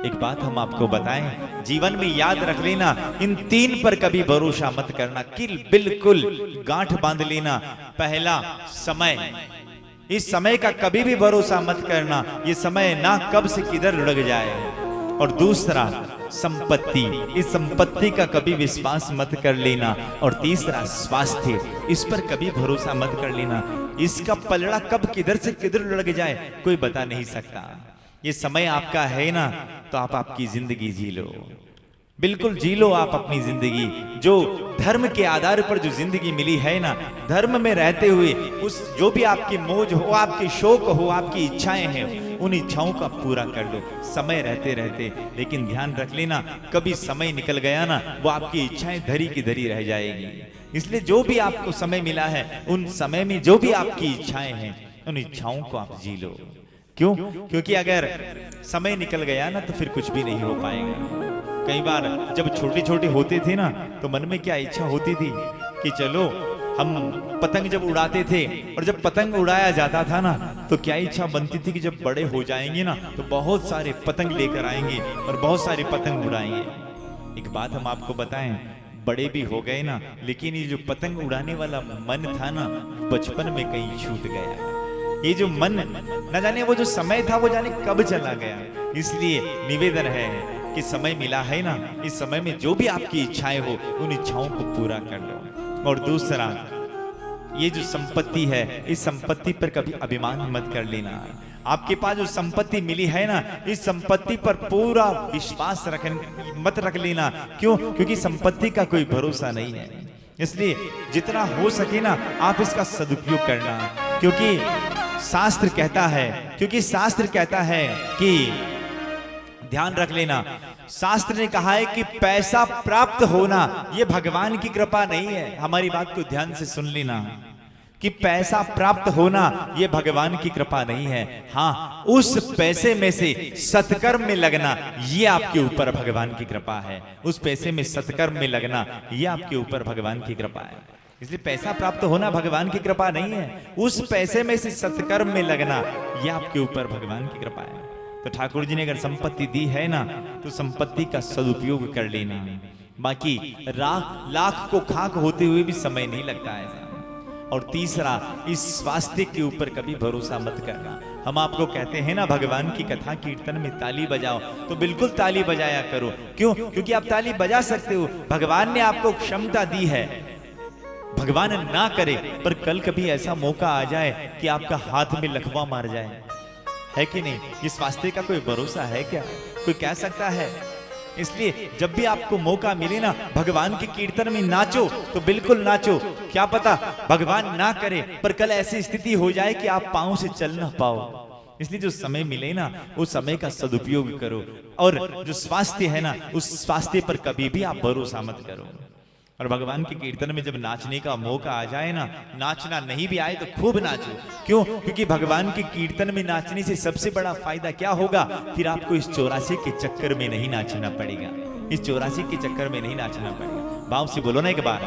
एक बात हम आपको बताएं, जीवन में याद रख लेना, इन 3 पर कभी भरोसा मत करना कि बिल्कुल गांठ बांध लेना। पहला, समय। इस समय का कभी भी भरोसा मत करना, ये समय ना कब से किधर लग जाए। और दूसरा, संपत्ति। इस संपत्ति का कभी विश्वास मत कर लेना। और तीसरा, स्वास्थ्य। इस पर कभी भरोसा मत कर लेना, इसका पलड़ा कब किधर से किधर लग जाए कोई बता नहीं सकता। ये समय आपका है ना, तो आप आपकी जिंदगी जी लो, बिल्कुल जी लो आप अपनी जिंदगी। जो धर्म के आधार पर जो जिंदगी मिली है ना, धर्म में रहते हुए उस जो भी आपकी मौज हो, आपके शौक हो, आपकी इच्छाएं हैं, उन इच्छाओं का पूरा कर लो समय रहते रहते। लेकिन ध्यान रख लेना, कभी समय निकल गया ना, वो आपकी इच्छाएं धरी की धरी रह जाएगी। इसलिए जो भी आपको समय मिला है, उन समय में जो भी आपकी इच्छाएं हैं, उन इच्छाओं को आप जी लो। क्यों? क्योंकि अगर समय निकल गया ना, तो फिर कुछ भी नहीं हो पाएगा। कई बार जब छोटे छोटे होते थे ना, तो मन में क्या इच्छा होती थी कि चलो हम पतंग जब उड़ाते थे, और जब पतंग उड़ाया जाता था ना, तो क्या इच्छा बनती थी कि जब बड़े हो जाएंगे ना, तो बहुत सारे पतंग लेकर आएंगे और बहुत सारे पतंग उड़ाएंगे। एक बात हम आपको बताएं, बड़े भी हो गए ना, लेकिन ये जो पतंग उड़ाने वाला मन था ना, बचपन में कहीं छूट गया। ये जो मन, न जाने वो जो समय था, वो जाने कब चला गया। इसलिए निवेदन है कि समय मिला है ना, इस समय में जो भी आपकी इच्छाएं हो, उन इच्छाओं को पूरा कर लो। और दूसरा, ये जो संपत्ति है, इस संपत्ति पर कभी अभिमान मत कर लेना। आपके पास जो संपत्ति मिली है ना, इस संपत्ति पर पूरा विश्वास मत रख लेना। क्यों? क्योंकि संपत्ति का कोई भरोसा नहीं है। इसलिए जितना हो सके ना, आप इसका सदुपयोग करना। क्योंकि शास्त्र कहता है कि ध्यान रख लेना, शास्त्र ने कहा है कि पैसा प्राप्त होना यह भगवान की कृपा नहीं है। हमारी बात को ध्यान से सुन लेना कि पैसा प्राप्त होना यह भगवान की कृपा नहीं है। हाँ, उस पैसे में से सत्कर्म में लगना, यह आपके ऊपर भगवान की कृपा है। उस पैसे में सत्कर्म में लगना, यह आपके ऊपर भगवान की कृपा है। इसलिए पैसा प्राप्त होना भगवान की कृपा नहीं है, उस पैसे में से सत्कर्म में लगना, यह आपके ऊपर भगवान की कृपा है। तो ठाकुर जी ने अगर संपत्ति दी है ना, तो संपत्ति का सदुपयोग कर लेना। बाकी लाख को खाक होते हुए भी समय नहीं लगता है। और तीसरा, इस स्वास्थ्य के ऊपर कभी भरोसा मत करना। हम आपको कहते हैं ना, भगवान की कथा कीर्तन में ताली बजाओ, तो बिल्कुल ताली बजाया करो। क्यों? क्योंकि आप ताली बजा सकते हो, भगवान ने आपको क्षमता दी है। भगवान ना करे पर कल कभी ऐसा मौका आ जाए कि आपका हाथ में लकवा मार जाए, है कि नहीं? ये स्वास्थ्य का कोई भरोसा है क्या? कोई कह सकता है? इसलिए जब भी आपको मौका मिले ना, भगवान के कीर्तन में नाचो तो बिल्कुल नाचो। क्या पता भगवान ना करे पर कल ऐसी स्थिति हो जाए कि आप पांव से चल ना पाओ। इसलिए जो समय मिले ना, उस समय का सदुपयोग करो। और जो स्वास्थ्य है ना, उस स्वास्थ्य पर कभी भी आप भरोसा मत करो। और भगवान के कीर्तन में जब नाचने का मौका आ जाए ना, नाचना नहीं भी आए तो खूब नाचो। क्यों? क्योंकि भगवान के कीर्तन में नाचने से सबसे बड़ा फायदा क्या होगा? फिर आपको इस 84 के चक्कर में नहीं नाचना पड़ेगा। इस 84 के चक्कर में नहीं नाचना पड़ेगा। भाव से बोलो ना एक बार।